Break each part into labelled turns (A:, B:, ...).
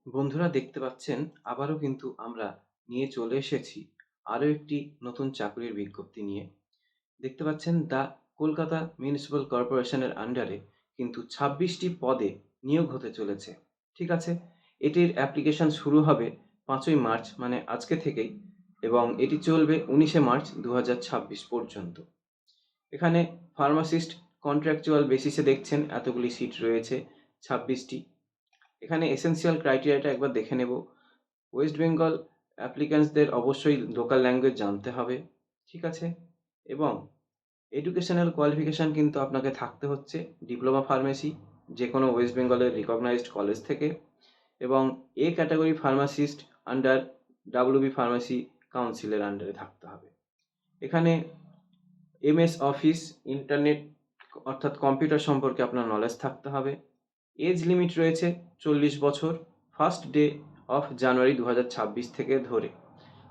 A: বন্ধুরা দেখতে পাচ্ছেন আবারও কিন্তু আমরা নিয়ে চলে এসেছি আরও একটি নতুন চাকরির বিজ্ঞপ্তি নিয়ে। দেখতে পাচ্ছেন কলকাতা মিউনিসিপ্যাল কর্পোরেশনের আন্ডারে কিন্তু ২৬টি পদে নিয়োগ হতে চলেছে। ঠিক আছে? এটির অ্যাপ্লিকেশন শুরু হবে ৫ই মার্চ মানে আজকে থেকেই এবং এটি চলবে ১৯শে মার্চ ২০২৬ পর্যন্ত। এখানে ফার্মাসিস্ট কন্ট্রাকচুয়াল বেসিসে দেখছেন এতগুলি সিট রয়েছে ২৬টি। এখানে এসেনশিয়াল ক্রাইটেরিয়াটা একবার দেখে নেব। ওয়েস্ট বেঙ্গল অ্যাপ্লিক্যান্টসদের অবশ্যই লোকাল ল্যাঙ্গুয়েজ জানতে হবে। ঠিক আছে? এবং এডুকেশনাল কোয়ালিফিকেশন কিন্তু আপনাকে থাকতে হচ্ছে ডিপ্লোমা ফার্মেসি যেকোনো ওয়েস্ট বেঙ্গলের রিকগনাইজড কলেজ থেকে এবং A category pharmacist under WB pharmacy কাউন্সিলের আন্ডারে থাকতে হবে। এখানে MS অফিস, ইন্টারনেট অর্থাৎ কম্পিউটার সম্পর্কে আপনার নলেজ থাকতে হবে। এজ লিমিট রয়েছে 40 বছর, ফার্স্ট ডে অফ জানুয়ারি ২০২৬ থেকে ধরে।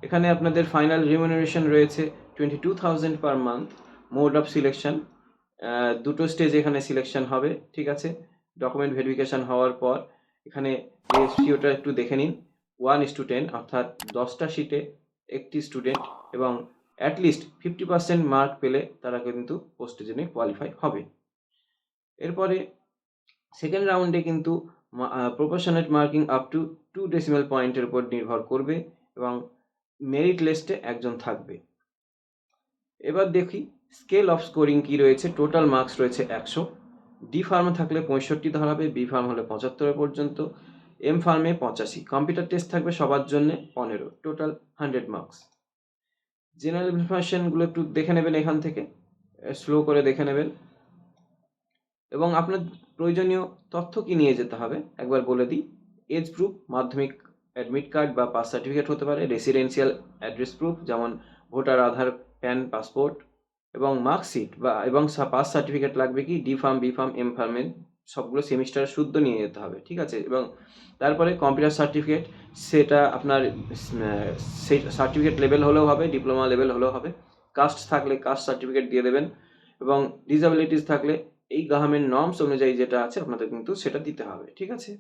A: এখানে আপনাদের ফাইনাল রিমুনারেশন রয়েছে 22,000 per month. Mode of selection দুটো স্টেজে এখানে সিলেকশন হবে। ঠিক আছে? ডকুমেন্ট ভেরিফিকেশন হওয়ার পর এখানে রেশিওটা একটু দেখে নিন। 1:10 অর্থাৎ 10টা সিটে একটি স্টুডেন্ট এবং অ্যাটলিস্ট 50% মার্ক পেলে তারা কিন্তু পোস্টের জন্য কোয়ালিফাই হবে। এরপরে সেকেন্ড রাউন্ডে কিন্তু proportionate marking up to 2 decimal পয়েন্টের উপর নির্ভর করবে এবং মেরিট লিস্টে একজন থাকবে। এবার দেখি স্কেল অফ স্কোরিং কি রয়েছে। টোটাল মার্কস রয়েছে 100। ডি ফার্মে থাকলে 65 ধরাবে, বি ফার্ম হলে 75 পর্যন্ত, এম ফার্মে 85। কম্পিউটার টেস্ট থাকবে সবার জন্য 15, টোটাল 100 মার্কস। জেনারেল ইনফরমেশনগুলো একটু দেখে নেবেন এখান থেকে, স্লো করে দেখে নেবেন এবং আপনার প্রয়োজনীয় তথ্য কি নিয়ে যেতে হবে একবার বলে দিই। Age proof, Madhyamik admit card বা পাস সার্টিফিকেট হতে পারে। রেসিডেন্সিয়াল অ্যাড্রেস প্রুফ যেমন ভোটার, আধার, প্যান, পাসপোর্ট এবং মার্কশিট এবং পাস সার্টিফিকেট লাগবে কি D pharm, B pharm, M ফার্মের সবগুলো সেমিস্টার শুদ্ধ নিয়ে যেতে হবে। ঠিক আছে? এবং তারপরে কম্পিউটার সার্টিফিকেট, সেটা আপনার সেই সার্টিফিকেট লেভেল হলেও হবে, ডিপ্লোমা লেভেল হলেও হবে। কাস্ট থাকলে কাস্ট সার্টিফিকেট দিয়ে দেবেন এবং ডিসএবিলিটিস থাকলে এই গভর্নমেন্ট নর্মস অনুযায়ী যেটা আছে আপনাদের কিন্তু সেটা দিতে হবে। ঠিক আছে?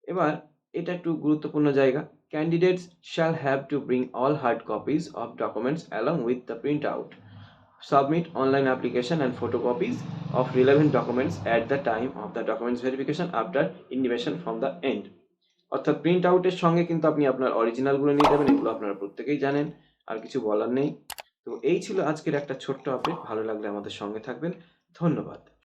A: এবার এটা একটু গুরুত্বপূর্ণ জায়গা। Candidates shall have to bring all hard copies of documents along with the print out, submit online application and photocopies of relevant documents at the time of the documents verification after intimation from the end। অর্থাৎ print আউটের সঙ্গে কিন্তু আপনি আপনার অরিজিনালগুলো নিয়ে যাবেন। এগুলো আপনারা প্রত্যেকেই জানেন, আর কিছু বলার নেই। তো এই ছিল আজকের একটা ছোট্ট আপডেট। ভালো লাগলে আমাদের সঙ্গে থাকবেন। ধন্যবাদ।